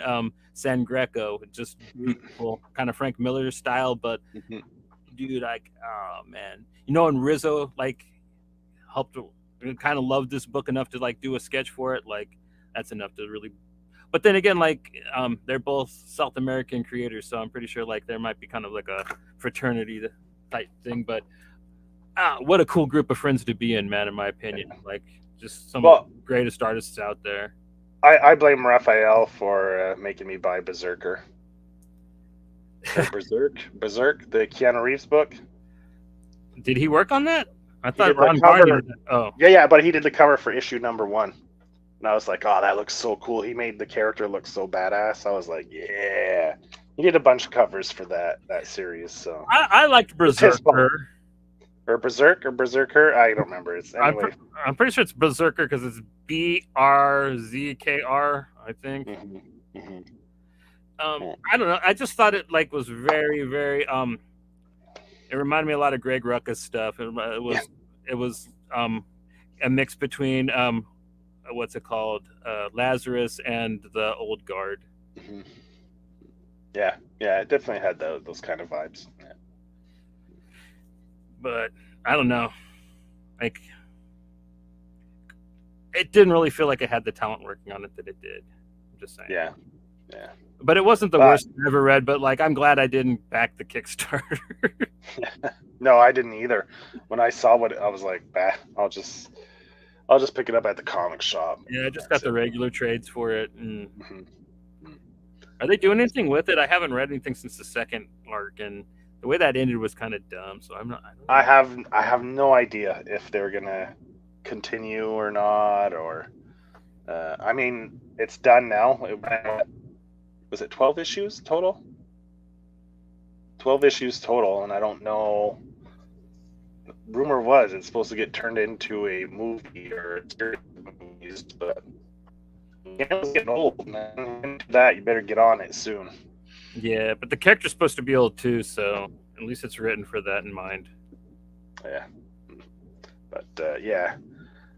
San Greco, just beautiful, kind of Frank Miller style, but dude, like, oh man, and Rizzo like helped kind of loved this book enough to like do a sketch for it. Like, that's enough to really. But then again, like, they're both South American creators, so I'm pretty sure like there might be kind of like a fraternity type thing. But what a cool group of friends to be in, man, in my opinion. Like, just some of the greatest artists out there. I blame Rafael for making me buy Berserker. Berserk, the Keanu Reeves book. Did he work on that? I thought Ron Garney did that. Oh. Yeah, but he did the cover for issue number 1. And I was like, oh, that looks so cool. He made the character look so badass. I was like, yeah. He did a bunch of covers for that series. So I liked Berserker. Or Berserk or Berserker? I don't remember. It's anyway. I'm pretty sure it's Berserker because it's BRZKR, I think. I don't know. I just thought it like was very, very it reminded me a lot of Greg Rucka's stuff. It was a mix between what's it called, Lazarus and the Old Guard. Yeah, it definitely had those kind of vibes. Yeah. But I don't know, like, it didn't really feel like it had the talent working on it that it did. I'm just saying. Yeah. But it wasn't the worst I've ever read. But like, I'm glad I didn't back the Kickstarter. No, I didn't either. When I saw what I was like, bah, I'll just pick it up at the comic shop. Yeah, I just got the regular trades for it. And are they doing anything with it? I haven't read anything since the second arc, and the way that ended was kind of dumb. So I'm not. I have no idea if they're gonna continue or not, or I mean, it's done now. Was it 12 issues total? 12 issues total, and I don't know. Rumor was it's supposed to get turned into a movie or a series of movies, but it's getting old, man. Into that, you better get on it soon. Yeah, but the character's supposed to be old too, so at least it's written for that in mind. Yeah, but yeah,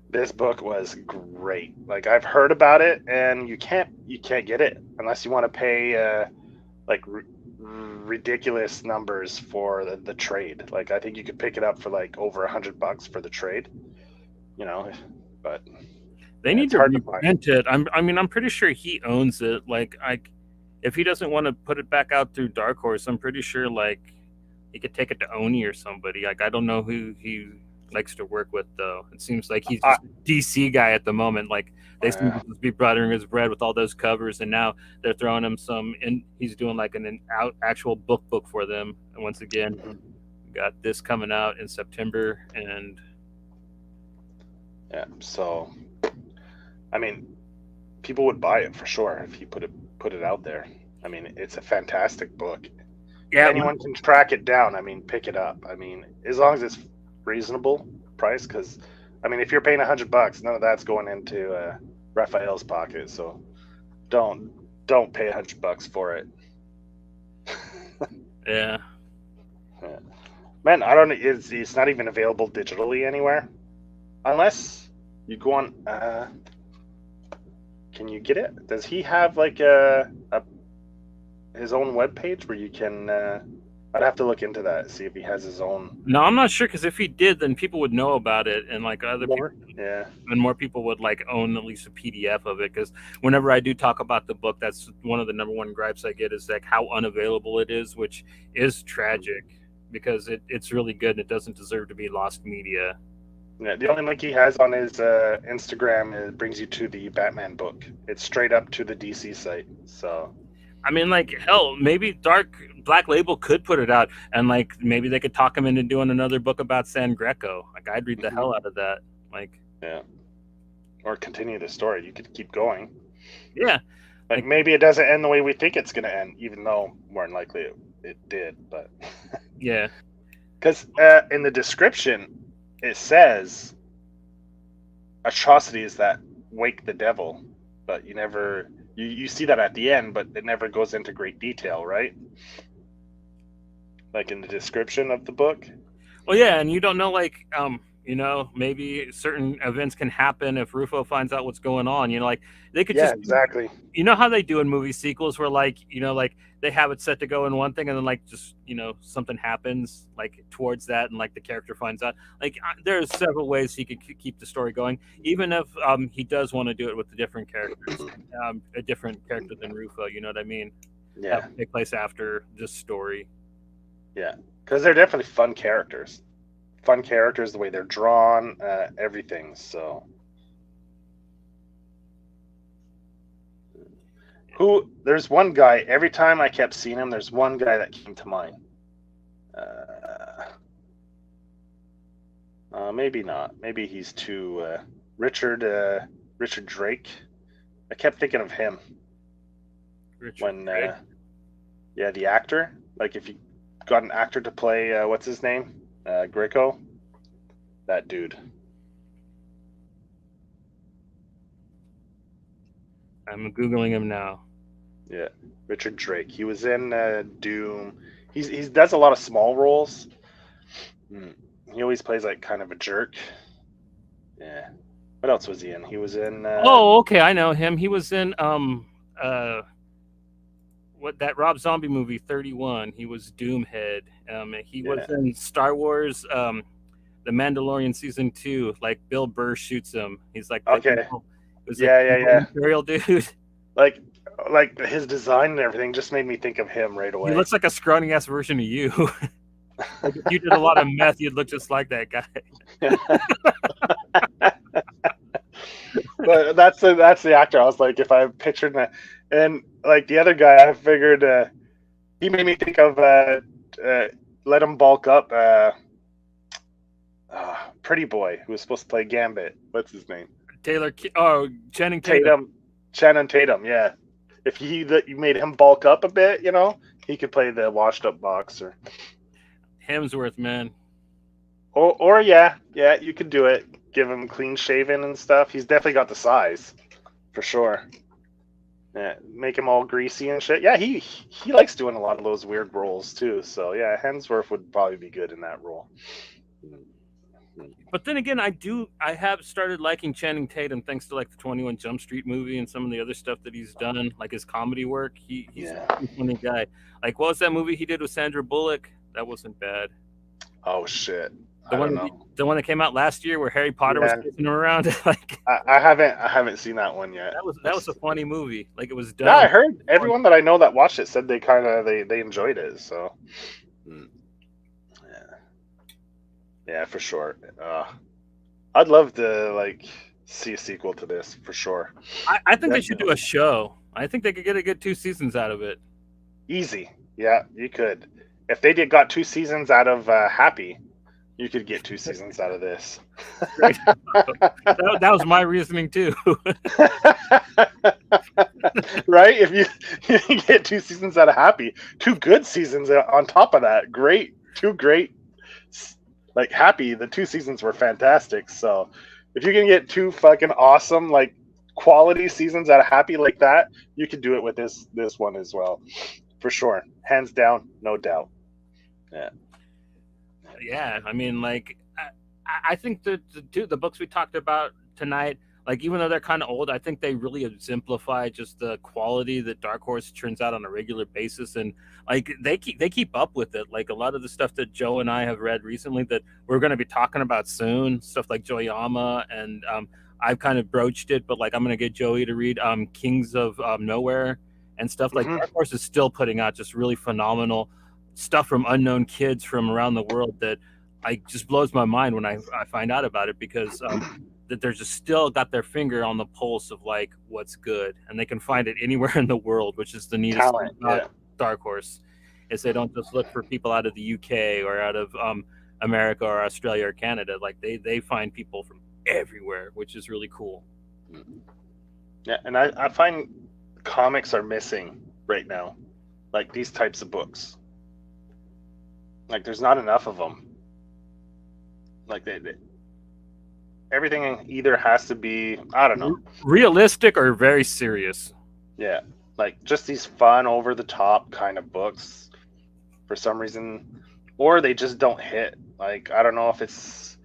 this book was great. Like, I've heard about it, and you can't get it unless you want to pay like ridiculous numbers for the trade. Like I think you could pick it up for like over $100 for the trade, you know. But They yeah, need it's to hard to find. reprint it. I'm pretty sure he owns it. Like, if he doesn't want to put it back out through Dark Horse, I'm pretty sure like he could take it to Oni or somebody. Like, I don't know who he likes to work with though. It seems like he's I, just a DC guy at the moment. Like they seem uh, to just be buttering his bread with all those covers, and now they're throwing him some. And he's doing like an actual book for them. And once again, mhm. we got this coming out in September, and Yeah, so I mean, people would buy it for sure if he put it out there. I mean, it's a fantastic book. If yeah, anyone can track it down, I mean, pick it up. I mean, as long as it's reasonable price, because I mean, if you're paying $100, none of that's going into Raphael's pocket. So don't pay $100 for it. yeah. Yeah. Man, I don't know. It's not even available digitally anywhere, unless you go on. Can you get it? Does he have like his own webpage where you can? I'd have to look into that, see if he has his own. No, I'm not sure because if he did, then people would know about it, and like other people, More? Yeah. and more people would like own at least a PDF of it. Because whenever I do talk about the book, that's one of the number one gripes I get is like how unavailable it is, which is tragic because it's really good and it doesn't deserve to be lost media. Yeah, the only link he has on his Instagram brings you to the Batman book. It's straight up to the DC site. So I mean, like hell, maybe Black Label could put it out, and like maybe they could talk him into doing another book about San Greco. Like I'd read the hell out of that. Like, yeah, or continue the story. You could keep going. yeah, Like maybe it doesn't end the way we think it's going to end, even though more than likely it did. But yeah, because in the description it says atrocities that wake the devil, but you never you see that at the end, but it never goes into great detail, right? Like in the description of the book. well, yeah, and you don't know, like, maybe certain events can happen if Rufo finds out what's going on. Like they could Yeah, just, exactly. you know how they do in movie sequels, where like, like they have it set to go in one thing, and then like just something happens like towards that, and like the character finds out. Like there's several ways he could keep the story going, even if he does want to do it with the different characters, a different character than Rufo. You know what I mean? Yeah. Have take place after this story. Yeah, because they're definitely fun characters. Fun characters, the way they're drawn, everything. So, there's one guy. Every time I kept seeing him, there's one guy that came to mind. Maybe not. Maybe he's too Richard Drake. I kept thinking of him when yeah, the actor. Like if you got an actor to play what's his name, Greco, that dude. I'm googling him now. Yeah, Richard Drake. He was in Doom. He does a lot of small roles. He always plays like kind of a jerk. Yeah. What else was he in? He was in. Oh, okay, I know him. He was in what that Rob Zombie movie 31. He was Doomhead. He was in Star Wars The Mandalorian season 2. Like Bill Burr shoots him. He's like okay. Yeah. Imperial dude. Like his design and everything just made me think of him right away. He looks like a scrawny ass version of you. Like if you did a lot of meth, you'd look just like that guy. But that's the actor. I was like, if I pictured that, and like the other guy, I figured he made me think of Let Him Bulk Up, Pretty Boy, who was supposed to play Gambit. What's his name? Channing Tatum. Channing Tatum. Yeah. If you made him bulk up a bit, he could play the washed up boxer. Hemsworth, man. Or yeah, you could do it. Give him clean shaven and stuff. He's definitely got the size, for sure. Yeah, make him all greasy and shit. Yeah, he likes doing a lot of those weird roles too. So yeah, Hemsworth would probably be good in that role. But then again, I have started liking Channing Tatum thanks to like the 21 Jump Street movie and some of the other stuff that he's done, like his comedy work. He's a Yeah. pretty funny guy. Like, what was that movie he did with Sandra Bullock? That wasn't bad. Oh shit. The I one don't that, know. the one that came out last year where Harry Potter was Yeah. chasing him around. Like, I haven't seen that one yet. that was a funny movie. Like, it was Yeah, I dumb. heard everyone that I know that watched it said they enjoyed it. So, mm, yeah, yeah, for sure. I'd love to like see a sequel to this for sure. I think they should do Definitely. a show. I think they could get a good 2 seasons out of it. Easy. Yeah, you could. If they got 2 seasons out of Happy, you could get 2 seasons out of this. Right? That was my reasoning too. Right? If you get 2 seasons out of Happy, 2 good seasons on top of that, two great, like Happy. The 2 seasons were fantastic. So if you can get 2 fucking awesome, like quality seasons out of Happy like that, you could do it with this one as well, for sure, hands down, no doubt. Yeah. Yeah, I mean, like, I think that the books we talked about tonight, like, even though they're kind of old, I think they really exemplify just the quality that Dark Horse turns out on a regular basis, and like they keep up with it. Like a lot of the stuff that Joe and I have read recently that we're going to be talking about soon, stuff like Joyama, and I've kind of broached it, but like I'm going to get Joey to read Kings of Nowhere and stuff like Hmm. Dark Horse is still putting out just really phenomenal stuff from unknown kids from around the world that I just blows my mind when I find out about it because that they're just still got their finger on the pulse of like what's good and they can find it anywhere in the world, which is the neatest thing Talent. about Yeah. Dark Horse is they don't just look for people out of the UK or out of America or Australia or Canada. Like they find people from everywhere, which is really cool. Yeah, and I find comics are missing right now, like these types of books. Like there's not enough of them. Like everything either has to be, I don't know. Realistic or very serious. Yeah, like just these fun over the top kind of books for some reason, or they just don't hit. Like I don't know if it's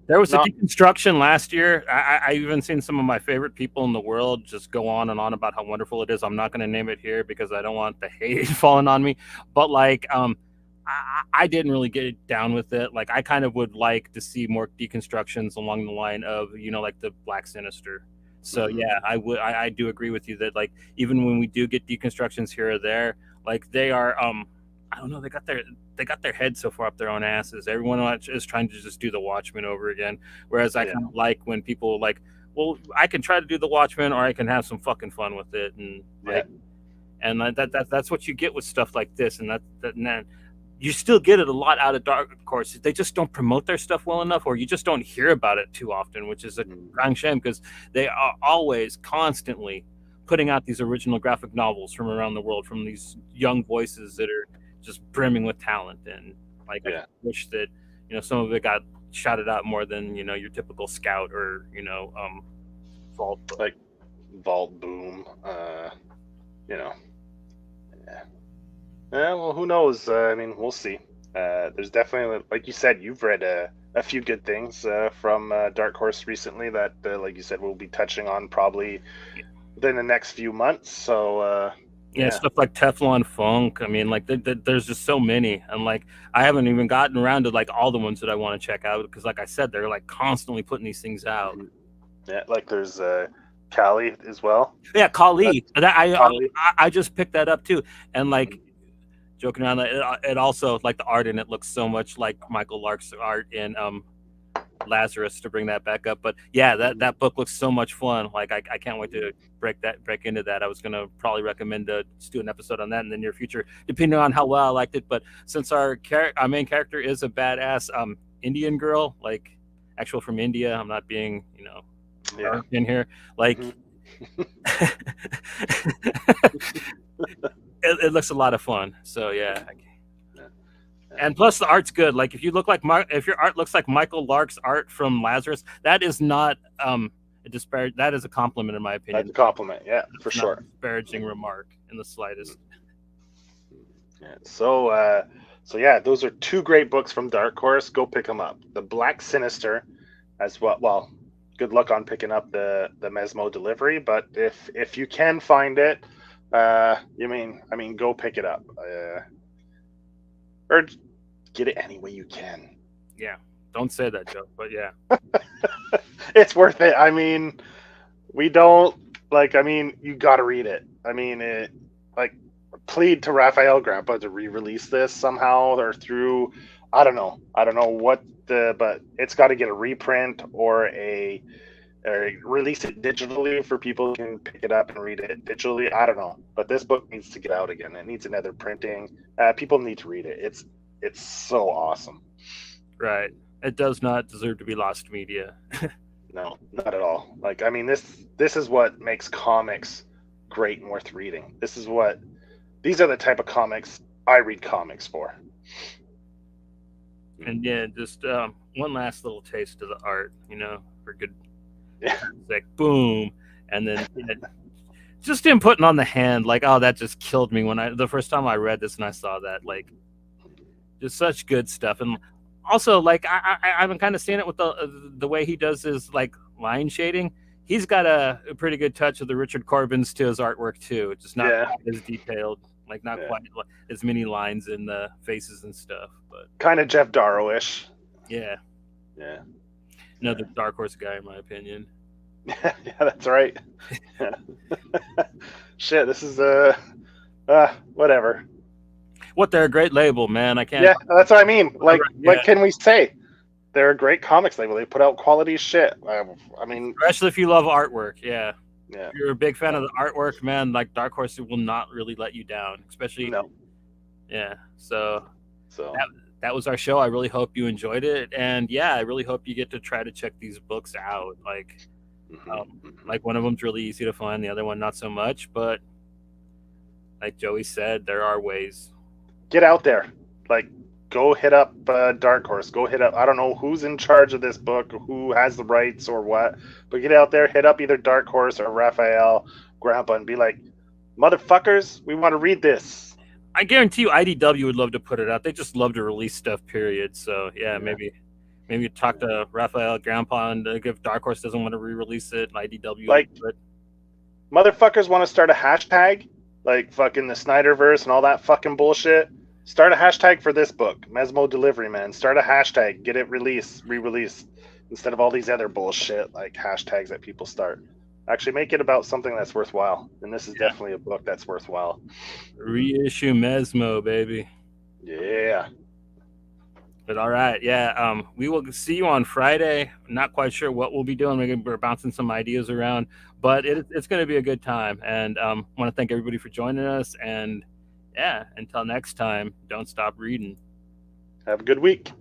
There was a not. deconstruction last year. I even seen some of my favorite people in the world just go on and on about how wonderful it is. I'm not going to name it here because I don't want the hate falling on me. But like, I didn't really get down with it. Like, I kind of would like to see more deconstructions along the line of like the Black Sinister. So yeah, I do agree with you that like even when we do get deconstructions here or there, like they are I don't know. They got their heads so far up their own asses. Everyone is trying to just do the Watchmen over again. Whereas I Yeah. kind of like when people like, well, I can try to do the Watchmen, or I can have some fucking fun with it, and like, and that's what you get with stuff like this, and that you still get it a lot out of Dark Horse. They just don't promote their stuff well enough, or you just don't hear about it too often, which is a crying shame because they are always constantly putting out these original graphic novels from around the world from these young voices that are just brimming with talent. And like I wish that some of it got shouted out more than your typical Scout or Vault book. Like Vault Boom. Yeah. Well, who knows? I mean, we'll see. There's definitely, like you said, you've read a few good things from Dark Horse recently that, like you said, we'll be touching on probably within the next few months. So stuff like Teflon Funk. I mean, like there's just so many, and like I haven't even gotten around to like all the ones that I want to check out because, like I said, they're like constantly putting these things out. Yeah, like there's Kali as well. Yeah, Kali. I just picked that up too, and like joking around, it also like the art in it looks so much like Michael Lark's art in Lazarus, to bring that back up. But yeah, that book looks so much fun. Like I can't wait to break into that. I was gonna probably recommend to do an episode on that in the near future, depending on how well I liked it. But since our main character is a badass Indian girl, like actual from India, I'm not being in here, like it looks a lot of fun. So yeah. And plus, the art's good. Like if your art looks like Michael Lark's art from Lazarus, that is not a disparage. That is a compliment, in my opinion. That's a compliment, yeah, for sure. Disparaging remark in the slightest. Yeah. So So yeah, those are two great books from Dark Horse. Go pick them up. The Black Sinister, as well. Well, good luck on picking up the Mesmo Delivery. But if you can find it, go pick it up, or get it any way you can. Yeah, don't say that, Joe. But yeah, it's worth it. I mean, we don't like. I mean, you got to read it. I mean, plead to Rafael Grampa to re-release this somehow or through. I don't know what but it's got to get a reprint or release it digitally for people who can pick it up and read it digitally. I don't know, but this book needs to get out again. It needs another printing. People need to read it. It's so awesome. Right. It does not deserve to be lost media. No, not at all. Like, I mean, this is what makes comics great and worth reading. These are the type of comics I read comics for. And yeah, just one last little taste of the art, for good. Yeah. Like boom, and then just him putting on the hand, like, oh, that just killed me the first time I read this and I saw that, like, just such good stuff. And also, like, I'm kind of seeing it with the way he does his, like, line shading. He's got a pretty good touch of the Richard Corbin's to his artwork too. Just not quite as detailed, like not quite as many lines in the faces and stuff, but kind of Jeff Darrow-ish. Yeah. Another Dark Horse guy, in my opinion. Yeah, that's right. Shit, this is whatever. What, they're a great label, man. I can't. Yeah, that's what I mean. Like, what can we say? They're a great comics label. They put out quality shit. I mean, especially if you love artwork. Yeah. Yeah. If you're a big fan of the artwork, man, like Dark Horse will not really let you down. Especially. No. Yeah. So. That was our show. I really hope you enjoyed it, and yeah, I really hope you get to try to check these books out. Like, like one of them's really easy to find, the other one not so much. But like Joey said, there are ways. Get out there, like, go hit up Dark Horse. Go hit up. I don't know who's in charge of this book, who has the rights or what, but get out there, hit up either Dark Horse or Rafael Grampa, and be like, motherfuckers, we want to read this. I guarantee you IDW would love to put it out. They just love to release stuff, period. So, yeah. maybe talk to Rafael Grampa, and if Dark Horse doesn't want to re-release it, IDW. Like, motherfuckers want to start a hashtag, like fucking the Snyderverse and all that fucking bullshit. Start a hashtag for this book, Mesmo Delivery, man. Start a hashtag. Get it re-released, instead of all these other bullshit, like, hashtags that people start. Actually, make it about something that's worthwhile. And this is definitely a book that's worthwhile. Reissue Mesmo, baby. Yeah. But all right, yeah. We will see you on Friday. Not quite sure what we'll be doing. We're bouncing some ideas around, but it's going to be a good time. And want to thank everybody for joining us. And yeah, until next time, don't stop reading. Have a good week.